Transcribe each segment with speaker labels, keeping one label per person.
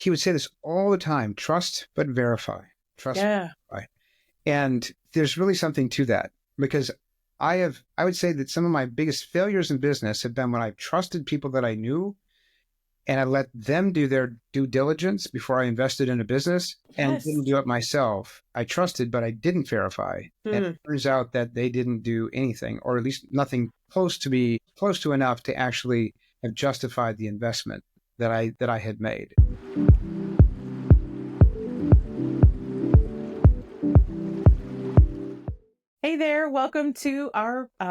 Speaker 1: he would say this all the time: trust but verify. Trust but verify. And there's really something to that, because I would say that some of my biggest failures in business have been when I trusted people that I knew and I let them do their due diligence before I invested in a business and didn't do it myself. I trusted, but I didn't verify. And it turns out that they didn't do anything, or at least nothing close to enough to actually have justified the investment that I had made.
Speaker 2: Hey there, welcome to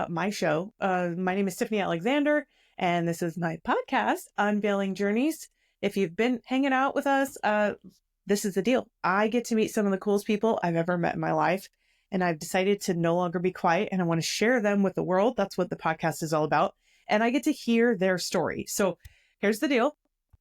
Speaker 2: my show. My name is Tiffany Alexander, and this is my podcast, Unveiling Journeys. If you've been hanging out with us, this is the deal. I get to meet some of the coolest people I've ever met in my life, and I've decided to no longer be quiet, and I want to share them with the world. That's what the podcast is all about, and I get to hear their story. So here's the deal.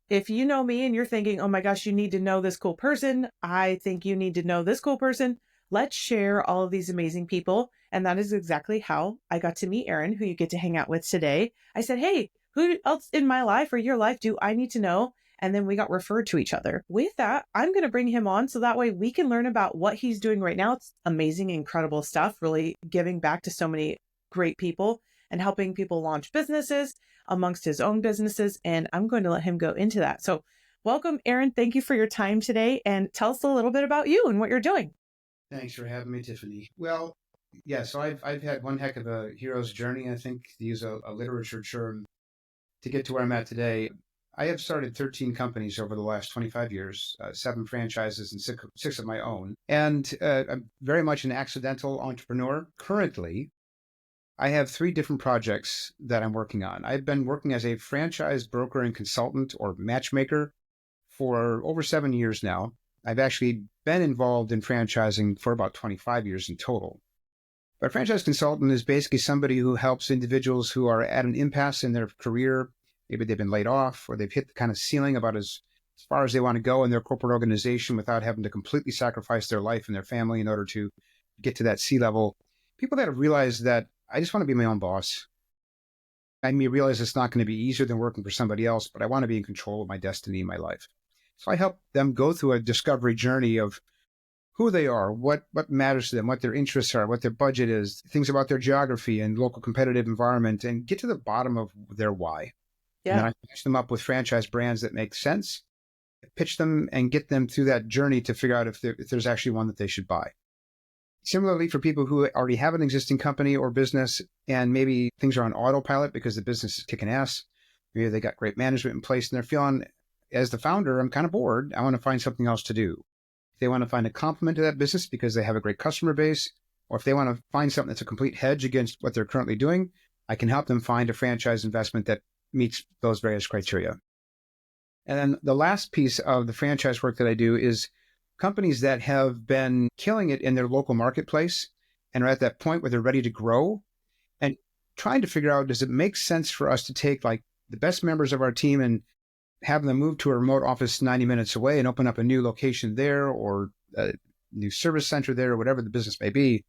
Speaker 2: If you know me and you're thinking, oh my gosh, you need to know this cool person, I think you need to know this cool person, let's share all of these amazing people. And that is exactly how I got to meet Aaron, who you get to hang out with today. I said, hey, who else in my life or your life do I need to know? And then we got referred to each other. With that, I'm going to bring him on so that way we can learn about what he's doing right now. It's amazing, incredible stuff, really giving back to so many great people and helping people launch businesses amongst his own businesses. And I'm going to let him go into that. So welcome, Aaron. Thank you for your time today. And tell us a little bit about you and what you're doing.
Speaker 1: Thanks for having me, Tiffany. Well, yeah, so I've had one heck of a hero's journey, I think, to use a literature term, to get to where I'm at today. I have started 13 companies over the last 25 years, 7 franchises and 6 of my own. And I'm very much an accidental entrepreneur. Currently, I have 3 different projects that I'm working on. I've been working as a franchise broker and consultant, or matchmaker, for over 7 years now. I've actually been involved in franchising for about 25 years in total. But a franchise consultant is basically somebody who helps individuals who are at an impasse in their career. Maybe they've been laid off, or they've hit the kind of ceiling about as far as they want to go in their corporate organization without having to completely sacrifice their life and their family in order to get to that C-level. People that have realized that I just want to be my own boss. I may realize it's not going to be easier than working for somebody else, but I want to be in control of my destiny in my life. So I help them go through a discovery journey of who they are, what matters to them, what their interests are, what their budget is, things about their geography and local competitive environment, and get to the bottom of their why. Yeah. And then I match them up with franchise brands that make sense, pitch them, and get them through that journey to figure out if there's actually one that they should buy. Similarly, for people who already have an existing company or business, and maybe things are on autopilot because the business is kicking ass, maybe they got great management in place and they're feeling, as the founder, I'm kind of bored. I want to find something else to do. If they want to find a complement to that business because they have a great customer base, or if they want to find something that's a complete hedge against what they're currently doing, I can help them find a franchise investment that meets those various criteria. And then the last piece of the franchise work that I do is companies that have been killing it in their local marketplace and are at that point where they're ready to grow, and trying to figure out, does it make sense for us to take like the best members of our team and have them move to a remote office 90 minutes away and open up a new location there, or a new service center there, or whatever the business may be,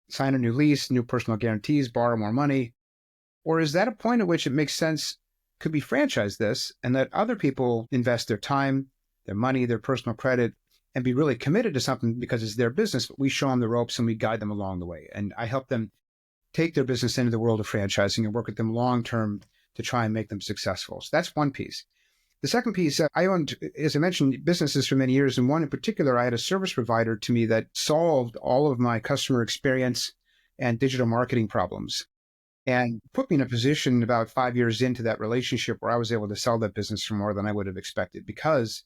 Speaker 1: sign a new lease, new personal guarantees, borrow more money? Or is that a point at which it makes sense, could we franchise this and let other people invest their time, their money, their personal credit, and be really committed to something because it's their business, but we show them the ropes and we guide them along the way. And I help them take their business into the world of franchising and work with them long-term to try and make them successful. So that's one piece. The second piece, I owned, as I mentioned, businesses for many years. And one in particular, I had a service provider to me that solved all of my customer experience and digital marketing problems, and put me in a position about 5 years into that relationship where I was able to sell that business for more than I would have expected, because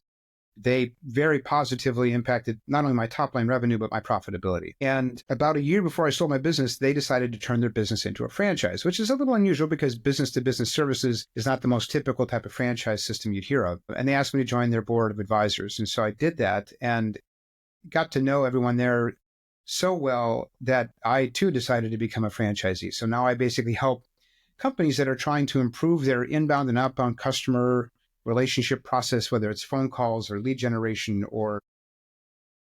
Speaker 1: they very positively impacted not only my top line revenue, but my profitability. And about a year before I sold my business, they decided to turn their business into a franchise, which is a little unusual because business to business services is not the most typical type of franchise system you'd hear of. And they asked me to join their board of advisors. And so I did that and got to know everyone there so well that I too decided to become a franchisee. So now I basically help companies that are trying to improve their inbound and outbound customer relationship process, whether it's phone calls or lead generation or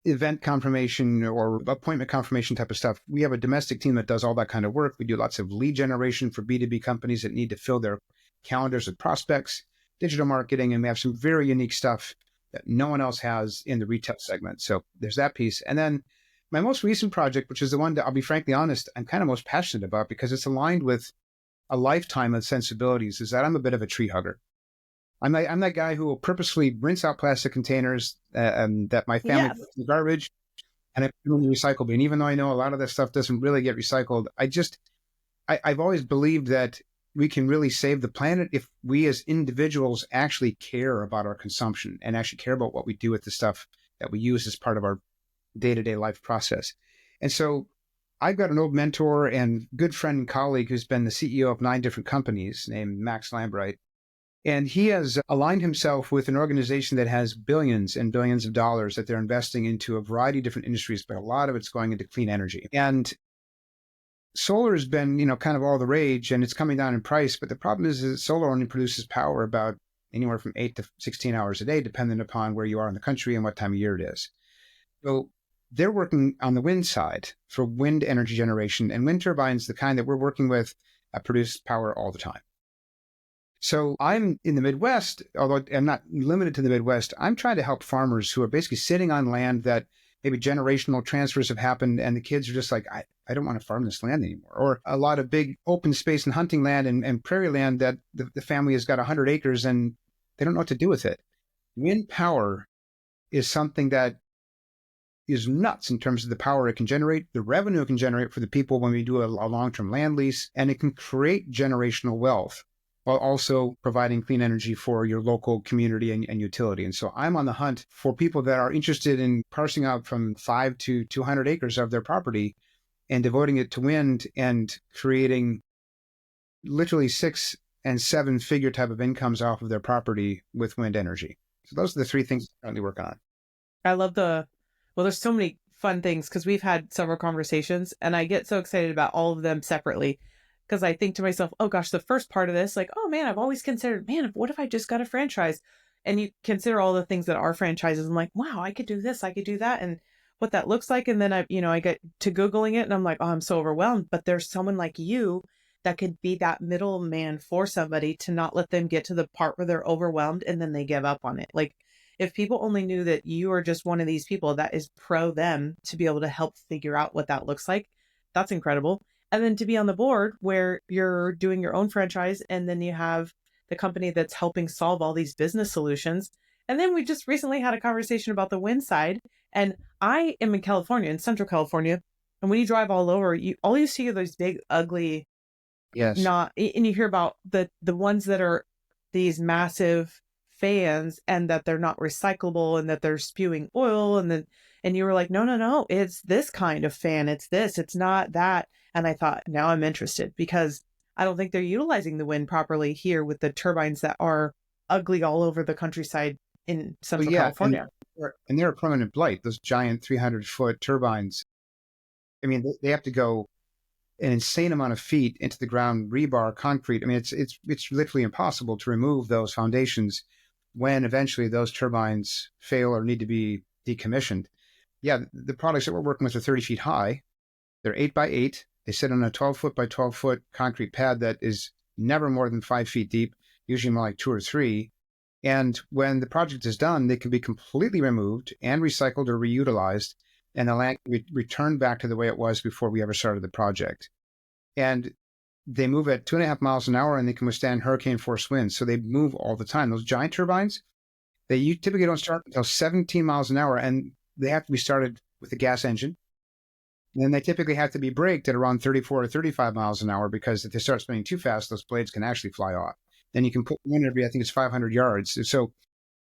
Speaker 1: event confirmation or appointment confirmation type of stuff. We have a domestic team that does all that kind of work. We do lots of lead generation for B2B companies that need to fill their calendars with prospects, digital marketing, and we have some very unique stuff that no one else has in the retail segment. So there's that piece. And then my most recent project, which is the one that I'll be frankly honest, I'm kind of most passionate about because it's aligned with a lifetime of sensibilities, is that I'm a bit of a tree hugger. I'm that guy who will purposefully rinse out plastic containers that my family puts in the garbage and I put them in the recycle bin. Even though I know a lot of that stuff doesn't really get recycled, I've always believed that we can really save the planet if we as individuals actually care about our consumption and actually care about what we do with the stuff that we use as part of our day-to-day life process. And so I've got an old mentor and good friend and colleague who's been the CEO of 9 different companies named Max Lambright. And he has aligned himself with an organization that has billions and billions of dollars that they're investing into a variety of different industries, but a lot of it's going into clean energy. And solar has been, kind of all the rage and it's coming down in price. But the problem is that solar only produces power about anywhere from 8 to 16 hours a day, depending upon where you are in the country and what time of year it is. So they're working on the wind side for wind energy generation, and wind turbines, the kind that we're working with, produce power all the time. So I'm in the Midwest, although I'm not limited to the Midwest. I'm trying to help farmers who are basically sitting on land that maybe generational transfers have happened, and the kids are just like, I don't want to farm this land anymore. Or a lot of big open space and hunting land and prairie land that the family has got 100 acres and they don't know what to do with it. Wind power is something that is nuts in terms of the power it can generate, the revenue it can generate for the people when we do a long-term land lease, and it can create generational wealth while also providing clean energy for your local community and utility. And so I'm on the hunt for people that are interested in parsing out from 5 to 200 acres of their property and devoting it to wind and creating literally 6 and 7 figure type of incomes off of their property with wind energy. So those are the 3 things I'm currently working on.
Speaker 2: I love there's so many fun things because we've had several conversations and I get so excited about all of them separately because I think to myself, oh gosh, the first part of this, like, oh man, I've always considered, man, what if I just got a franchise? And you consider all the things that are franchises. I'm like, wow, I could do this, I could do that. And what that looks like. And then I get to Googling it and I'm like, oh, I'm so overwhelmed. But there's someone like you that could be that middleman for somebody to not let them get to the part where they're overwhelmed and then they give up on it. Like if people only knew that you are just one of these people that is pro them to be able to help figure out what that looks like, that's incredible. And then to be on the board where you're doing your own franchise and then you have the company that's helping solve all these business solutions. And then we just recently had a conversation about the wind side. And I am in California, in Central California. And when you drive all over, all you see are those big, ugly,
Speaker 1: Yes.
Speaker 2: And you hear about the ones that are these massive fans and that they're not recyclable and that they're spewing oil. And you were like, no, it's this kind of fan. It's this, it's not that. And I thought, now I'm interested because I don't think they're utilizing the wind properly here with the turbines that are ugly all over the countryside in Central California.
Speaker 1: And they're a permanent blight, those giant 300-foot turbines. I mean, they have to go an insane amount of feet into the ground, rebar, concrete. I mean, it's literally impossible to remove those foundations when eventually those turbines fail or need to be decommissioned. Yeah, the products that we're working with are 30 feet high. They're 8 by 8. They sit on a 12-foot by 12-foot concrete pad that is never more than 5 feet deep, usually more like 2 or 3. And when the project is done, they can be completely removed and recycled or reutilized, and the land can be returned back to the way it was before we ever started the project. And they move at 2.5 miles an hour, and they can withstand hurricane force winds. So they move all the time. Those giant turbines, you typically don't start until 17 miles an hour, and they have to be started with a gas engine. And then they typically have to be braked at around 34 or 35 miles an hour because if they start spinning too fast, those blades can actually fly off. Then you can put one every, I think it's 500 yards. So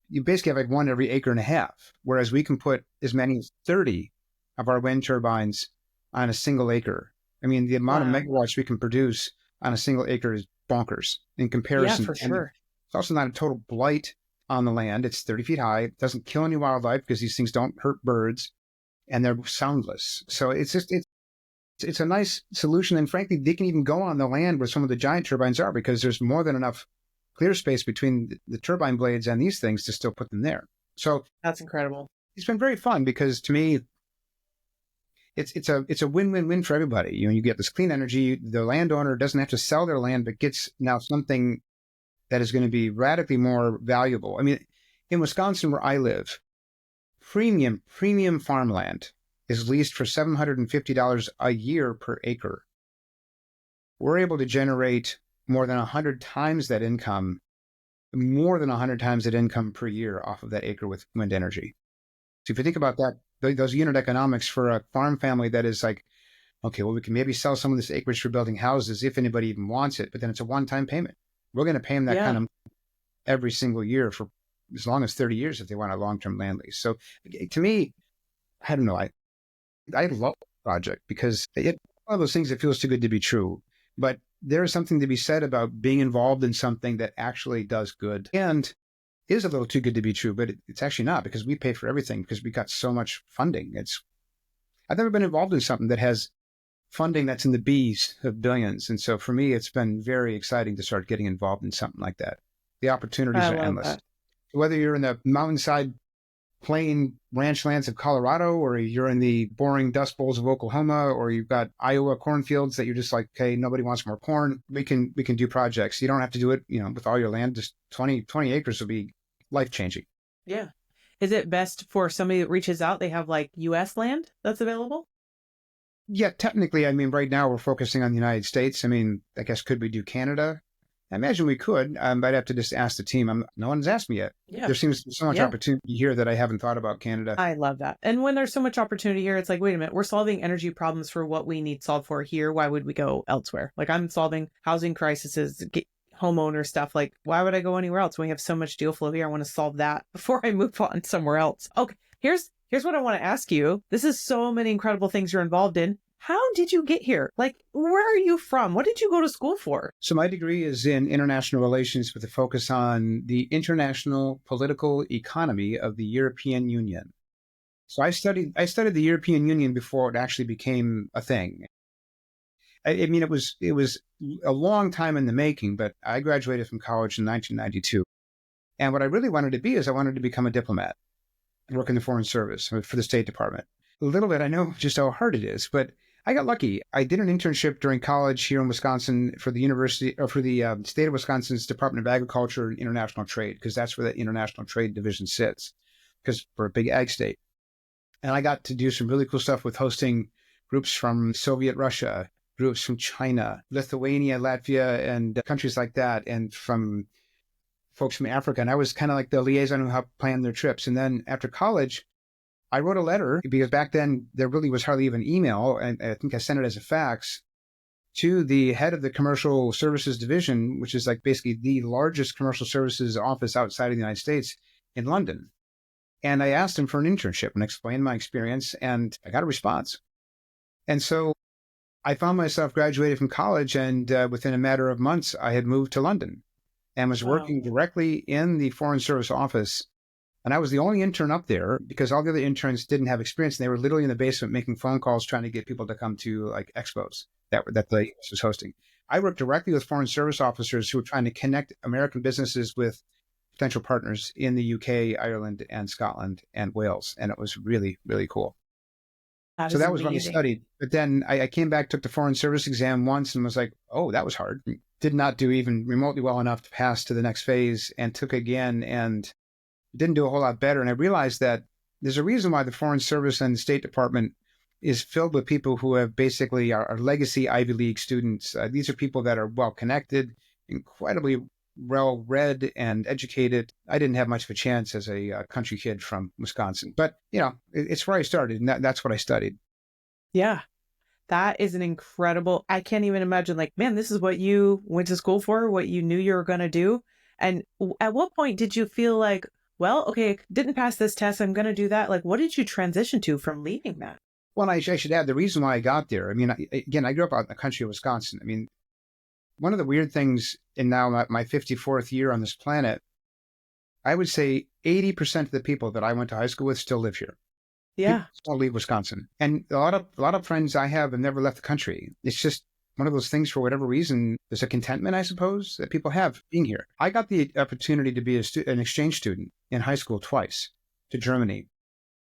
Speaker 1: you basically have like one every acre and a half, whereas we can put as many as 30 of our wind turbines on a single acre. I mean, the amount of megawatts we can produce on a single acre is bonkers in comparison.
Speaker 2: Yeah, for sure.
Speaker 1: It's also not a total blight on the land. It's 30 feet high. It doesn't kill any wildlife because these things don't hurt birds, and they're soundless. So it's a nice solution. And frankly, they can even go on the land where some of the giant turbines are because there's more than enough clear space between the turbine blades and these things to still put them there. So
Speaker 2: that's incredible.
Speaker 1: It's been very fun because to me, it's a win-win-win for everybody. You get this clean energy. The landowner doesn't have to sell their land, but gets now something that is going to be radically more valuable. I mean, In Wisconsin, where I live, premium farmland is leased for $750 a year per acre. We're able to generate more than 100 times that income, more than 100 times that income per year off of that acre with wind energy. So if you think about that, those unit economics for a farm family, that is like, okay, well, we can maybe sell some of this acreage for building houses if anybody even wants it, but then it's a one-time payment. We're going to pay them that kind of every single year for as long as 30 years if they want a long-term land lease. So to me, I don't know, I love the project because it's one of those things that feels too good to be true. But there is something to be said about being involved in something that actually does good and is a little too good to be true, but it's actually not, because we pay for everything because we got so much funding. I've never been involved in something that has funding that's in the B's of billions. And so for me, it's been very exciting to start getting involved in something like that. The opportunities are endless. That. Whether you're in the mountainside plain ranch lands of Colorado, or you're in the boring dust bowls of Oklahoma, or you've got Iowa cornfields that you're just like, okay, nobody wants more corn. We can do projects. You don't have to do it, with all your land. Just 20 acres will be life-changing.
Speaker 2: Yeah. Is it best for somebody that reaches out, they have like U.S. land that's available?
Speaker 1: Yeah, technically, right now we're focusing on the United States. I guess could we do Canada? I imagine we could. I'd have to just ask the team. No one's asked me yet.
Speaker 2: Yeah.
Speaker 1: There seems to be so much opportunity here that I haven't thought about Canada.
Speaker 2: I love that. And when there's so much opportunity here, it's like, wait a minute, we're solving energy problems for what we need solved for here. Why would we go elsewhere? Like, I'm solving housing crises, homeowner stuff. Like, why would I go anywhere else when we have so much deal flow here? I want to solve that before I move on somewhere else. Okay, here's what I want to ask you. This is so many incredible things you're involved in. How did you get here? Like, where are you from? What did you go to school for?
Speaker 1: So my degree is in international relations with a focus on the international political economy of the European Union. So I studied the European Union before it actually became a thing. It was a long time in the making, but I graduated from college in 1992. And what I really wanted to be is I wanted to become a diplomat and work in the Foreign Service for the State Department. A little bit, I know just how hard it is, but I got lucky. I did an internship during college here in Wisconsin for the state of Wisconsin's Department of Agriculture and International Trade, because that's where the International Trade Division sits, because we're a big ag state. And I got to do some really cool stuff with hosting groups from Soviet Russia, groups from China, Lithuania, Latvia, and countries like that, and from folks from Africa. And I was kind of like the liaison who helped plan their trips. And then after college, I wrote a letter, because back then there really was hardly even email, and I think I sent it as a fax to the head of the Commercial Services Division, which is like basically the largest commercial services office outside of the United States, in London. And I asked him for an internship and explained my experience, and I got a response. And so I found myself graduated from college, and within a matter of months, I had moved to London and was working directly in the Foreign Service office. And I was the only intern up there because all the other interns didn't have experience. And they were literally in the basement making phone calls, trying to get people to come to like expos that the US was hosting. I worked directly with Foreign Service officers who were trying to connect American businesses with potential partners in the UK, Ireland, and Scotland, and Wales. And it was really, really cool. So that was what I studied. But then I came back, took the Foreign Service exam once, and was like, oh, that was hard. Did not do even remotely well enough to pass to the next phase, and took again and didn't do a whole lot better. And I realized that there's a reason why the Foreign Service and the State Department is filled with people who have basically are legacy Ivy League students. These are people that are well-connected, incredibly well-read and educated. I didn't have much of a chance as a country kid from Wisconsin, but it's where I started, and that's what I studied.
Speaker 2: Yeah, that is an incredible, I can't even imagine, like, man, this is what you went to school for, what you knew you were going to do. And at what point did you feel like, well, okay, didn't pass this test, I'm going to do that? Like, what did you transition to from leaving that?
Speaker 1: Well, I should add the reason why I got there. I grew up out in the country of Wisconsin. One of the weird things in now my 54th year on this planet, I would say 80% of the people that I went to high school with still live here.
Speaker 2: Yeah.
Speaker 1: People still leave Wisconsin. And a lot of friends I have never left the country. It's just one of those things, for whatever reason, there's a contentment, I suppose, that people have being here. I got the opportunity to be an exchange student in high school twice to Germany,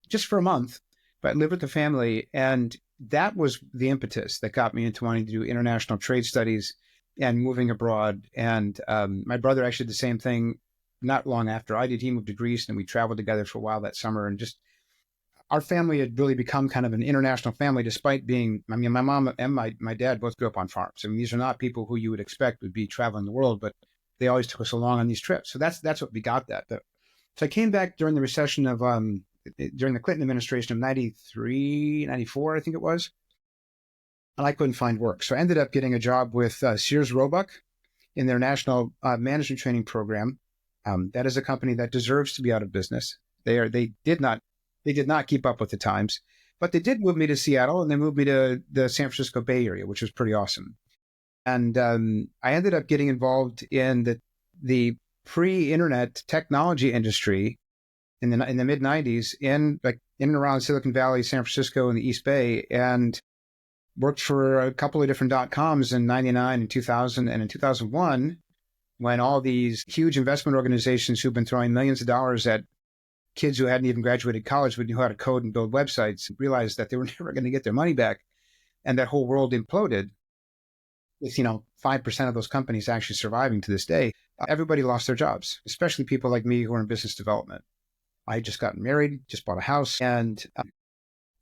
Speaker 1: just for a month, but lived with the family. And that was the impetus that got me into wanting to do international trade studies and moving abroad. And my brother actually did the same thing. not long after I did. He moved to Greece, and we traveled together for a while that summer. And just our family had really become kind of an international family, despite being, I mean, my mom and my dad both grew up on farms. I mean, these are not people who you would expect would be traveling the world, but they always took us along on these trips. So that's what we got that. So I came back during the recession of, during the Clinton administration of 93, 94, I think it was. And I couldn't find work. So I ended up getting a job with Sears Roebuck in their national management training program. That is a company that deserves to be out of business. They did not keep up with the times, but they did move me to Seattle, and they moved me to the San Francisco Bay Area, which was pretty awesome. And I ended up getting involved in the pre-internet technology industry in the mid 90s in and around Silicon Valley, San Francisco, and the East Bay, and worked for a couple of different .coms in 99 and 2000. And in 2001, when all these huge investment organizations who've been throwing millions of dollars at kids who hadn't even graduated college but knew how to code and build websites realized that they were never going to get their money back, and that whole world imploded with 5% of those companies actually surviving to this day. Everybody lost their jobs, especially people like me who are in business development. I had just gotten married, just bought a house, and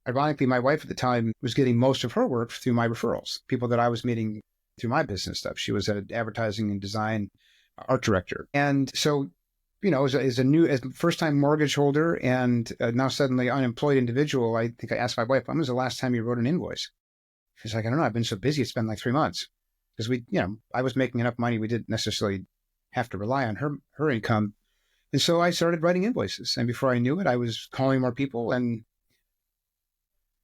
Speaker 1: ironically, my wife at the time was getting most of her work through my referrals, people that I was meeting through my business stuff. She was an advertising and design art director. And so, as a first-time mortgage holder and now suddenly unemployed individual, I think I asked my wife, when was the last time you wrote an invoice? She's like, I don't know. I've been so busy. It's been like 3 months. Because I was making enough money. We didn't necessarily have to rely on her income. And so I started writing invoices. And before I knew it, I was calling more people. And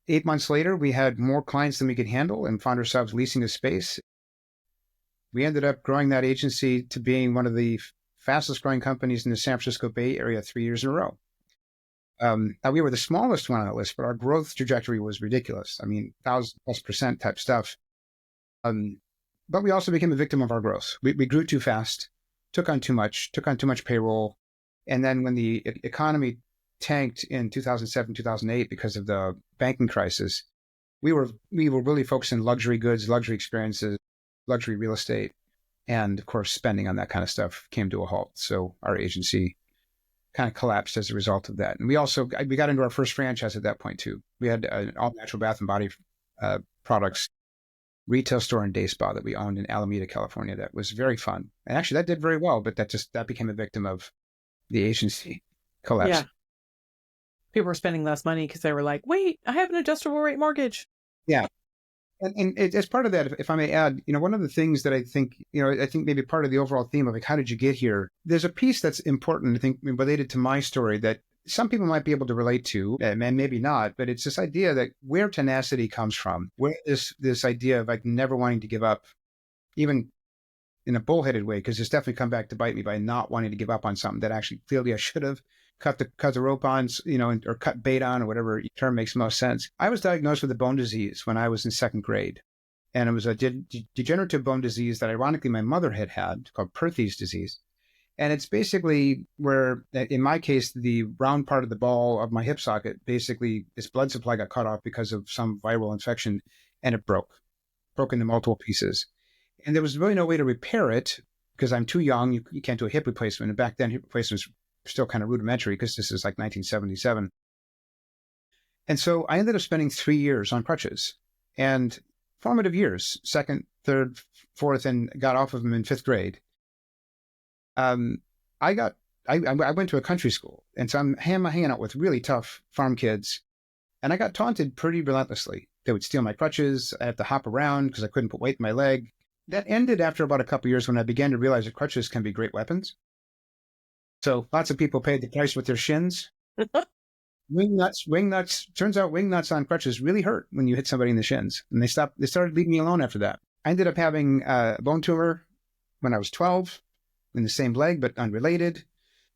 Speaker 1: 8 months later, we had more clients than we could handle and found ourselves leasing a space. We ended up growing that agency to being one of the fastest growing companies in the San Francisco Bay Area 3 years in a row. Now we were the smallest one on that list, but our growth trajectory was ridiculous. I mean, 1,000+% type stuff. But we also became a victim of our growth. We grew too fast, took on too much payroll. And then when the economy tanked in 2007, 2008 because of the banking crisis, we were really focused on luxury goods, luxury experiences, luxury real estate. And of course, spending on that kind of stuff came to a halt. So our agency kind of collapsed as a result of that. And we got into our first franchise at that point too. We had an all natural bath and body products retail store and day spa that we owned in Alameda, California. That was very fun. And actually that did very well, but that became a victim of the agency collapse.
Speaker 2: Yeah. People were spending less money because they were like, wait, I have an adjustable rate mortgage.
Speaker 1: Yeah. And as part of that, if I may add, one of the things that I think maybe part of the overall theme of like, how did you get here? There's a piece that's important, I think, related to my story that some people might be able to relate to, and maybe not, but it's this idea that where tenacity comes from, where this idea of like never wanting to give up, even in a bullheaded way, because it's definitely come back to bite me by not wanting to give up on something that actually clearly I should have cut the rope on, or cut bait on, or whatever term makes most sense. I was diagnosed with a bone disease when I was in second grade. And it was a degenerative bone disease that ironically my mother had called Perthes disease. And it's basically where, in my case, the round part of the ball of my hip socket, basically its blood supply got cut off because of some viral infection, and it broke into multiple pieces. And there was really no way to repair it because I'm too young. You can't do a hip replacement. And back then, hip replacements were still kind of rudimentary because this is like 1977. And so I ended up spending 3 years on crutches, and formative years, second, third, fourth, and got off of them in fifth grade. I went to a country school, and so I'm hanging out with really tough farm kids, and I got taunted pretty relentlessly. They would steal my crutches. I had to hop around because I couldn't put weight in my leg. That ended after about a couple of years when I began to realize that crutches can be great weapons. So lots of people paid the price with their shins. Wing nuts. Turns out wing nuts on crutches really hurt when you hit somebody in the shins, and they started leaving me alone after that. I ended up having a bone tumor when I was 12 in the same leg, but unrelated.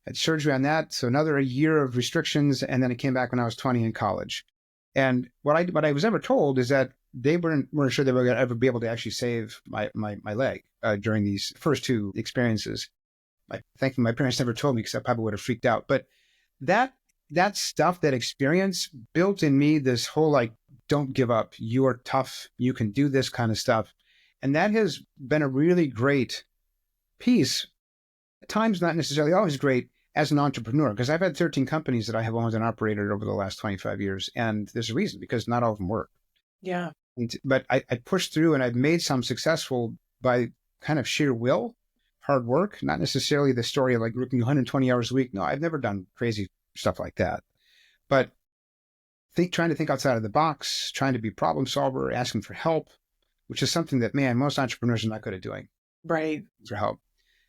Speaker 1: Had surgery on that. So another year of restrictions. And then it came back when I was 20 in college. And what I was ever told is that they weren't sure they were going to ever be able to actually save my leg during these first two experiences. Thankfully, my parents never told me because I probably would have freaked out. But that stuff, that experience built in me this whole like, don't give up. You are tough. You can do this kind of stuff. And that has been a really great piece time's not necessarily always great as an entrepreneur, because I've had 13 companies that I have owned and operated over the last 25 years. And there's a reason, because not all of them work.
Speaker 2: Yeah.
Speaker 1: But I pushed through, and I've made some successful by kind of sheer will, hard work, not necessarily the story of like working 120 hours a week. No, I've never done crazy stuff like that. But trying to think outside of the box, trying to be problem solver, asking for help, which is something that, man, most entrepreneurs are not good at doing.
Speaker 2: Right.
Speaker 1: For help.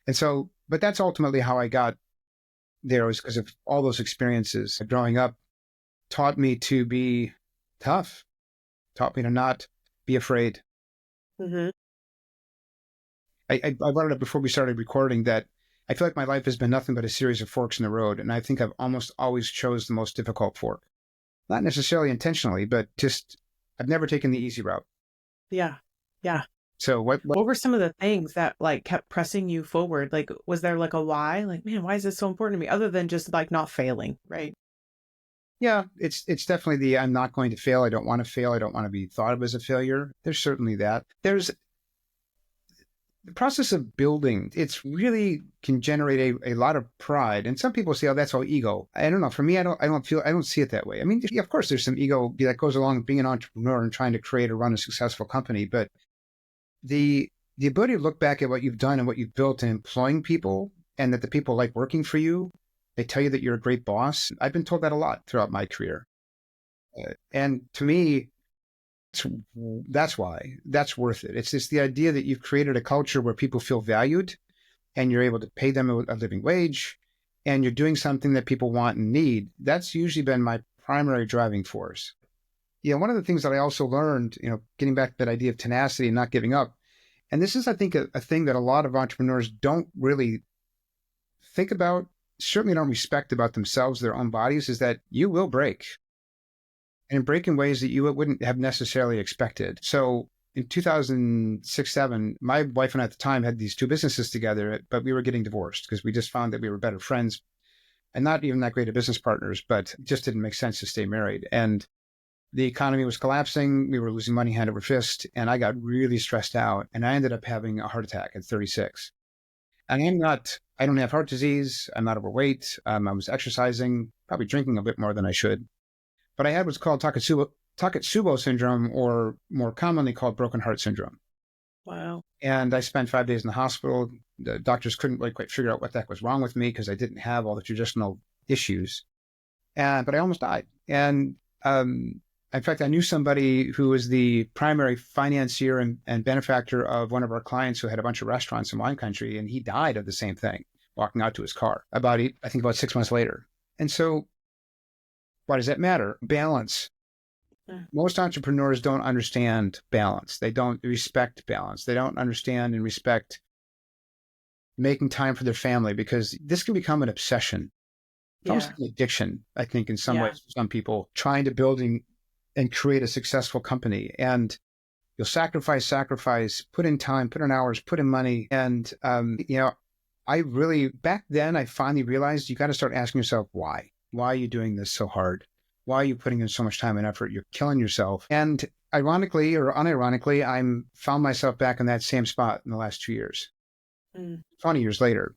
Speaker 1: And so, but that's ultimately how I got there, was because of all those experiences. Growing up taught me to be tough, taught me to not be afraid.
Speaker 2: Mm-hmm.
Speaker 1: I brought it up before we started recording that I feel like my life has been nothing but a series of forks in the road. And I think I've almost always chose the most difficult fork. Not necessarily intentionally, but just I've never taken the easy route.
Speaker 2: Yeah. Yeah.
Speaker 1: So what
Speaker 2: were some of the things that like kept pressing you forward? Like, was there like a why? Like, man, why is this so important to me? Other than just like not failing, right?
Speaker 1: Yeah, it's definitely the I'm not going to fail. I don't want to fail. I don't want to be thought of as a failure. There's certainly that. There's the process of building. It's really can generate a lot of pride. And some people say, oh, that's all ego. I don't know. For me, I don't see it that way. I mean, yeah, of course, there's some ego that goes along with being an entrepreneur and trying to create or run a successful company. But the ability to look back at what you've done and what you've built and employing people, and that the people like working for you, they tell you that you're a great boss. I've been told that a lot throughout my career. And to me, that's why that's worth it. It's just the idea that you've created a culture where people feel valued, and you're able to pay them a living wage, and you're doing something that people want and need. That's usually been my primary driving force. Yeah, one of the things that I also learned, getting back to that idea of tenacity and not giving up, and this is, I think, a thing that a lot of entrepreneurs don't really think about, certainly don't respect about themselves, their own bodies, is that you will break, and break in ways that you wouldn't have necessarily expected. So in 2006-07, my wife and I at the time had these two businesses together, but we were getting divorced because we just found that we were better friends and not even that great of business partners, but it just didn't make sense to stay married. And the economy was collapsing. We were losing money hand over fist, and I got really stressed out, and I ended up having a heart attack at 36. And I don't have heart disease. I'm not overweight. I was exercising, probably drinking a bit more than I should. But I had what's called Takotsubo syndrome, or more commonly called broken heart syndrome.
Speaker 2: Wow.
Speaker 1: And I spent 5 days in the hospital. The doctors couldn't really quite figure out what the heck was wrong with me because I didn't have all the traditional issues. But I almost died. And in fact, I knew somebody who was the primary financier and benefactor of one of our clients who had a bunch of restaurants in wine country, and he died of the same thing, walking out to his car about 6 months later. And so why does that matter? Balance. Most entrepreneurs don't understand balance. They don't respect balance. They don't understand and respect making time for their family, because this can become an obsession. It's almost like an addiction, I think, in some ways, for some people, trying to build and create a successful company. And you'll sacrifice, put in time, put in hours, put in money. And, back then, I finally realized you got to start asking yourself, why? Why are you doing this so hard? Why are you putting in so much time and effort? You're killing yourself. And ironically or unironically, I found myself back in that same spot in the last 2 years, 20 years later,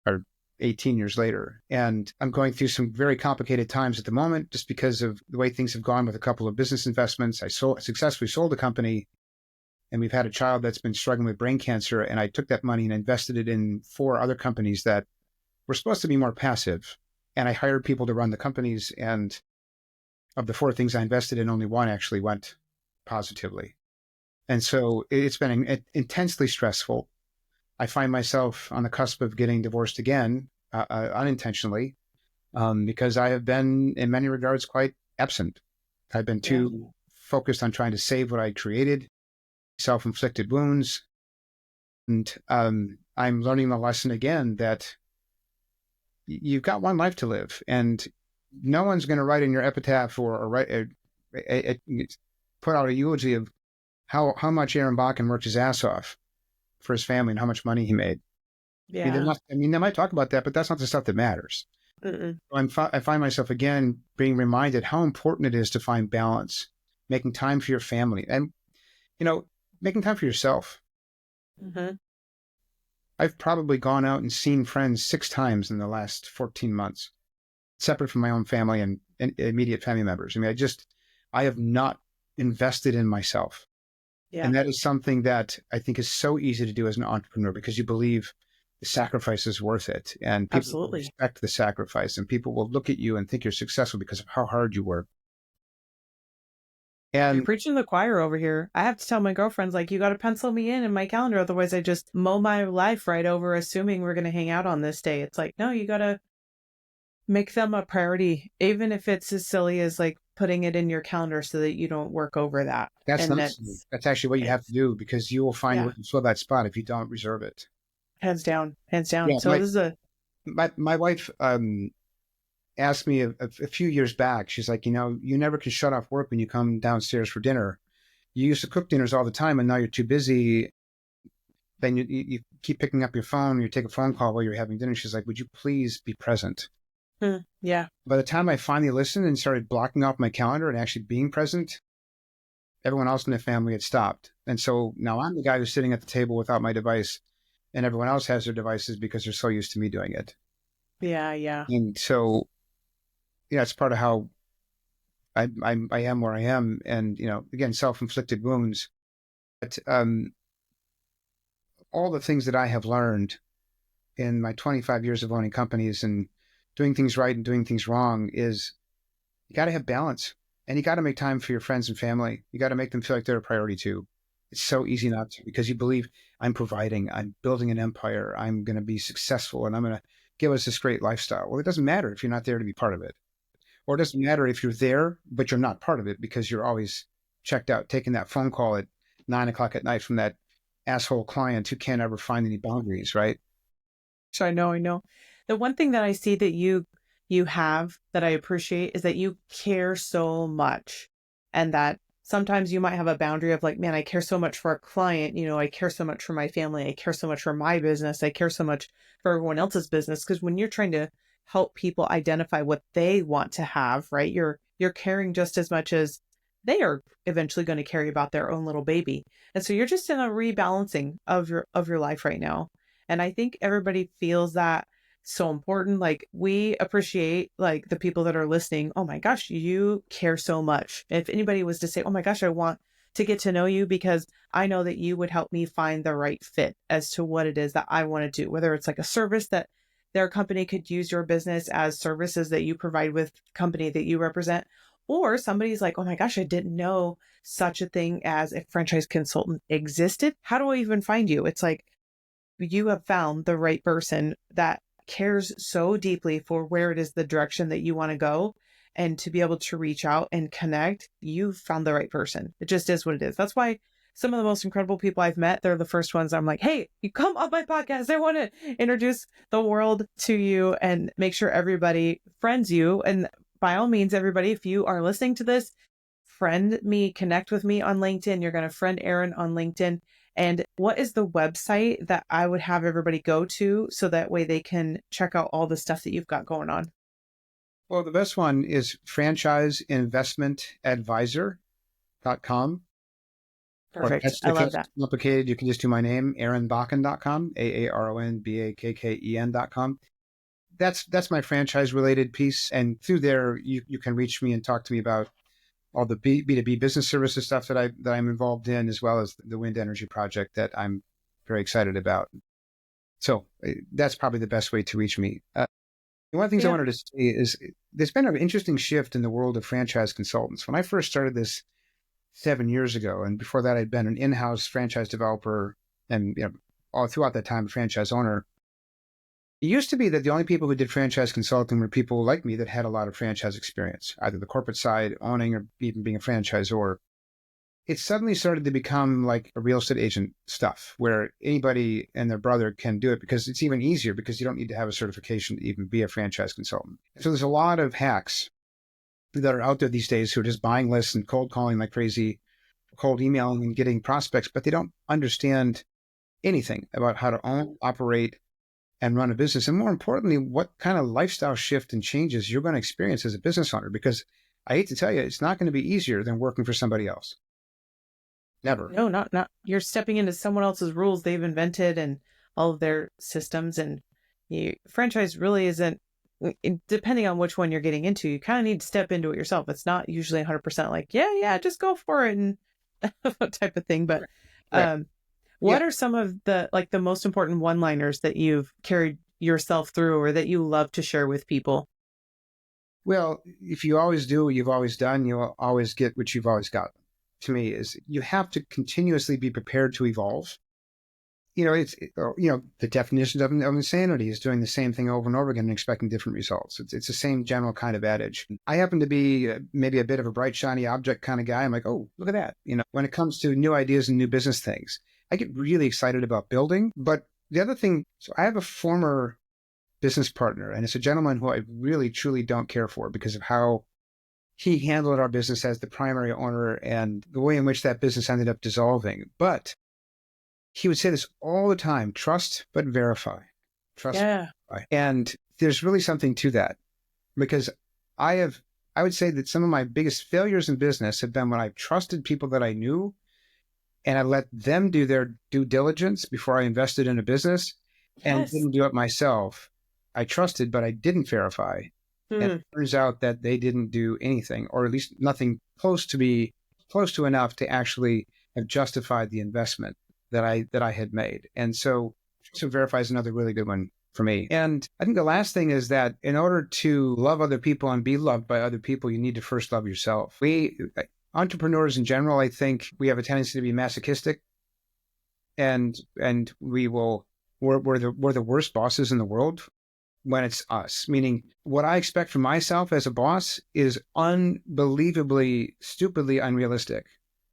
Speaker 1: or 18 years later. And I'm going through some very complicated times at the moment, just because of the way things have gone with a couple of business investments. I successfully sold a company, and we've had a child that's been struggling with brain cancer. And I took that money and invested it in 4 other companies that were supposed to be more passive. And I hired people to run the companies. And of the 4 things I invested in, only 1 actually went positively. And so it's been intensely stressful. I find myself on the cusp of getting divorced again, unintentionally, because I have been, in many regards, quite absent. I've been too focused on trying to save what I created, self-inflicted wounds. And I'm learning the lesson again that you've got one life to live, and no one's going to write in your epitaph or put out a eulogy of how much Aaron Bakken worked his ass off for his family and how much money he made.
Speaker 2: Yeah.
Speaker 1: They might talk about that, but that's not the stuff that matters. I find myself again being reminded how important it is to find balance, making time for your family, and making time for yourself. I've probably gone out and seen friends 6 times in the last 14 months, separate from my own family and immediate family members. I mean, I have not invested in myself.
Speaker 2: Yeah,
Speaker 1: And that is something that I think is so easy to do as an entrepreneur because you believe the sacrifice is worth it. And people will
Speaker 2: absolutely.
Speaker 1: respect the sacrifice and people will look at you and think you're successful because of how hard you work.
Speaker 2: You're
Speaker 1: And
Speaker 2: preaching to the choir over here. I have to tell my girlfriends, like, you got to pencil me in my calendar. Otherwise, I just mow my life right over, assuming we're going to hang out on this day. It's like, no, you got to make them a priority, even if it's as silly as like putting it in your calendar so that you don't work over that.
Speaker 1: that's
Speaker 2: And
Speaker 1: not silly. That's actually what you have to
Speaker 2: it's,
Speaker 1: do because you will find a
Speaker 2: yeah,
Speaker 1: way to fill that spot if you don't reserve it.
Speaker 2: hands down, hands down.
Speaker 1: Yeah,
Speaker 2: So this is a,
Speaker 1: my wife asked me a few years back. She's like, you never can shut off work when you come downstairs for dinner. You used to cook dinners all the time, and now you're too busy. Then you keep picking up your phone. You take a phone call while you're having dinner. She's like, would you please be present?
Speaker 2: yeah,
Speaker 1: By the time I finally listened and started blocking off my calendar and actually being present, everyone else in the family had stopped. And so now I'm the guy who's sitting at the table without my device, and everyone else has their devices because they're so used to me doing it.
Speaker 2: yeah, yeah.
Speaker 1: And so, it's part of how I am where I am. And, again, self-inflicted wounds. But all the things that I have learned in my 25 years of owning companies and doing things right and doing things wrong is you got to have balance and you got to make time for your friends and family. You got to make them feel like they're a priority too. It's so easy not to because you believe I'm providing, I'm building an empire, I'm going to be successful, and I'm going to give us this great lifestyle. Well, it doesn't matter if you're not there to be part of it. Or it doesn't matter if you're there, but you're not part of it because you're always checked out, taking that phone call at 9 o'clock at night from that asshole client who can't ever find any boundaries, right?
Speaker 2: So I know, I know. The one thing that I see that you have that I appreciate is that you care so much, and that sometimes you might have a boundary of like, man, I care so much for a client, I care so much for my family, I care so much for my business, I care so much for everyone else's business. Because when you're trying to help people identify what they want to have, right, you're caring just as much as they are eventually going to care about their own little baby. And so you're just in a rebalancing of your life right now. And I think everybody feels that so important. Like, we appreciate like the people that are listening. Oh my gosh, you care so much. If anybody was to say, oh my gosh, I want to get to know you because I know that you would help me find the right fit as to what it is that I want to do, whether it's like a service that their company could use your business as services that you provide with company that you represent, or somebody's like, oh my gosh, I didn't know such a thing as a franchise consultant existed. How do I even find you? It's like, you have found the right person that cares so deeply for where it is the direction that you want to go, and to be able to reach out and connect, you've found the right person. It just is what it is. That's why some of the most incredible people I've met, they're the first ones I'm like, hey, you come on my podcast. I want to introduce the world to you and make sure everybody friends you. And by all means, everybody, if you are listening to this, friend me, connect with me on LinkedIn. You're going to friend Aaron on LinkedIn. And what is the website that I would have everybody go to so that way they can check out all the stuff that you've got going on?
Speaker 1: Well, the best one is franchiseinvestmentadvisor.com. Or
Speaker 2: Perfect. I
Speaker 1: if
Speaker 2: love
Speaker 1: that's
Speaker 2: that.
Speaker 1: complicated, you can just do my name, aaronbakken.com, aaronbakken.com. That's my franchise related piece. And through there, you can reach me and talk to me about all the B2B business services stuff that I'm involved in, as well as the wind energy project that I'm very excited about. So that's probably the best way to reach me. One of the things I
Speaker 2: Yeah.
Speaker 1: wanted to say is there's been an interesting shift in the world of franchise consultants. When I first started this 7 years ago, and before that, I'd been an in-house franchise developer and all throughout that time, a franchise owner. It used to be that the only people who did franchise consulting were people like me that had a lot of franchise experience, either the corporate side, owning, or even being a franchisor. It suddenly started to become like a real estate agent stuff where anybody and their brother can do it because it's even easier because you don't need to have a certification to even be a franchise consultant. So there's a lot of hacks that are out there these days who are just buying lists and cold calling like crazy, cold emailing and getting prospects, but they don't understand anything about how to own, operate, and run a business. And more importantly, what kind of lifestyle shift and changes you're going to experience as a business owner. Because I hate to tell you, it's not going to be easier than working for somebody else. Never.
Speaker 2: No, not you're stepping into someone else's rules they've invented, and all of their systems. And franchise really isn't, depending on which one you're getting into, you kind of need to step into it yourself. It's not usually 100% like, yeah, just go for it and type of thing. But
Speaker 1: Right.
Speaker 2: what are some of the most important one-liners that you've carried yourself through or that you love to share with people?
Speaker 1: Well, if you always do what you've always done, you'll always get what you've always got. To me, is you have to continuously be prepared to evolve. The definition of insanity is doing the same thing over and over again and expecting different results. It's the same general kind of adage. I happen to be maybe a bit of a bright, shiny object kind of guy. I'm like, oh, look at that. When it comes to new ideas and new business things, I get really excited about building. But the other thing, so I have a former business partner, and it's a gentleman who I really, truly don't care for because of how he handled our business as the primary owner and the way in which that business ended up dissolving. But he would say this all the time: trust, but verify. Trust.
Speaker 2: Yeah.
Speaker 1: Verify. And there's really something to that, because I would say that some of my biggest failures in business have been when I've trusted people that I knew and I let them do their due diligence before I invested in a business and didn't do it myself. I trusted, but I didn't verify. And it turns out that they didn't do anything, or at least nothing close to enough to actually have justified the investment that I had made. And so verify is another really good one for me. And I think the last thing is that in order to love other people and be loved by other people, you need to first love yourself. Entrepreneurs in general, I think we have a tendency to be masochistic, and we're the worst bosses in the world when it's us. Meaning, what I expect from myself as a boss is unbelievably, stupidly unrealistic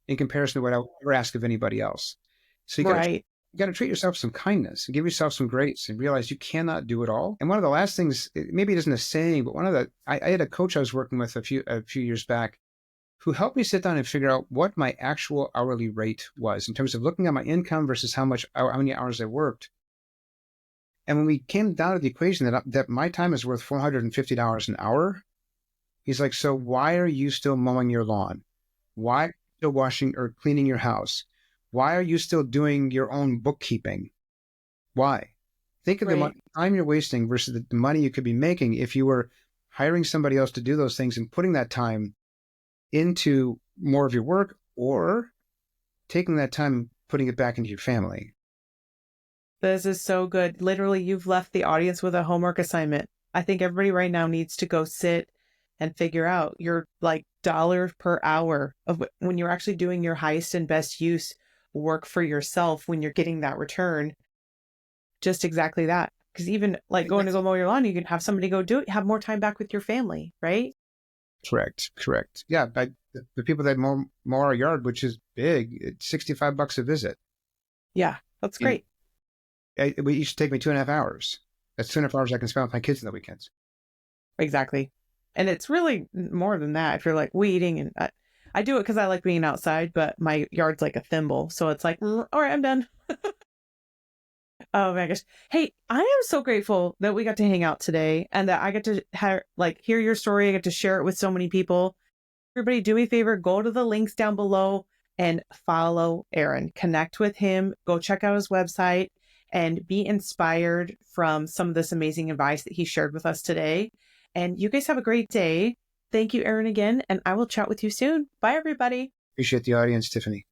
Speaker 1: in comparison to what I would ever ask of anybody else. So you got to treat yourself some kindness and give yourself some grace and realize you cannot do it all. And one of the last things, maybe it isn't a saying, but I had a coach I was working with a few years back who helped me sit down and figure out what my actual hourly rate was in terms of looking at my income versus how many hours I worked. And when we came down to the equation that my time is worth $450 an hour, he's like, so why are you still mowing your lawn? Why are you still washing or cleaning your house? Why are you still doing your own bookkeeping? Why? Think of the time you're wasting versus the money you could be making if you were hiring somebody else to do those things and putting that time into more of your work, or taking that time and putting it back into your family.
Speaker 2: This is so good. Literally, you've left the audience with a homework assignment. I think everybody right now needs to go sit and figure out your dollar per hour of when you're actually doing your highest and best use work for yourself, when you're getting that return. Just exactly that. Because even going to go mow your lawn, you can have somebody go do it, have more time back with your family, right?
Speaker 1: Correct. Yeah, the people that mow our yard, which is big, it's $65 a visit.
Speaker 2: Yeah, that's great.
Speaker 1: It used to take me 2.5 hours. That's 2.5 hours I can spend with my kids on the weekends.
Speaker 2: Exactly. And it's really more than that. If you're weeding, and I do it because I like being outside, but my yard's like a thimble. So it's all right, I'm done. Oh my gosh. Hey, I am so grateful that we got to hang out today and that I get to hear your story. I get to share it with so many people. Everybody, do me a favor, go to the links down below and follow Aaron. Connect with him. Go check out his website and be inspired from some of this amazing advice that he shared with us today. And you guys have a great day. Thank you, Aaron, again, and I will chat with you soon. Bye, everybody.
Speaker 1: Appreciate the audience, Tiffany.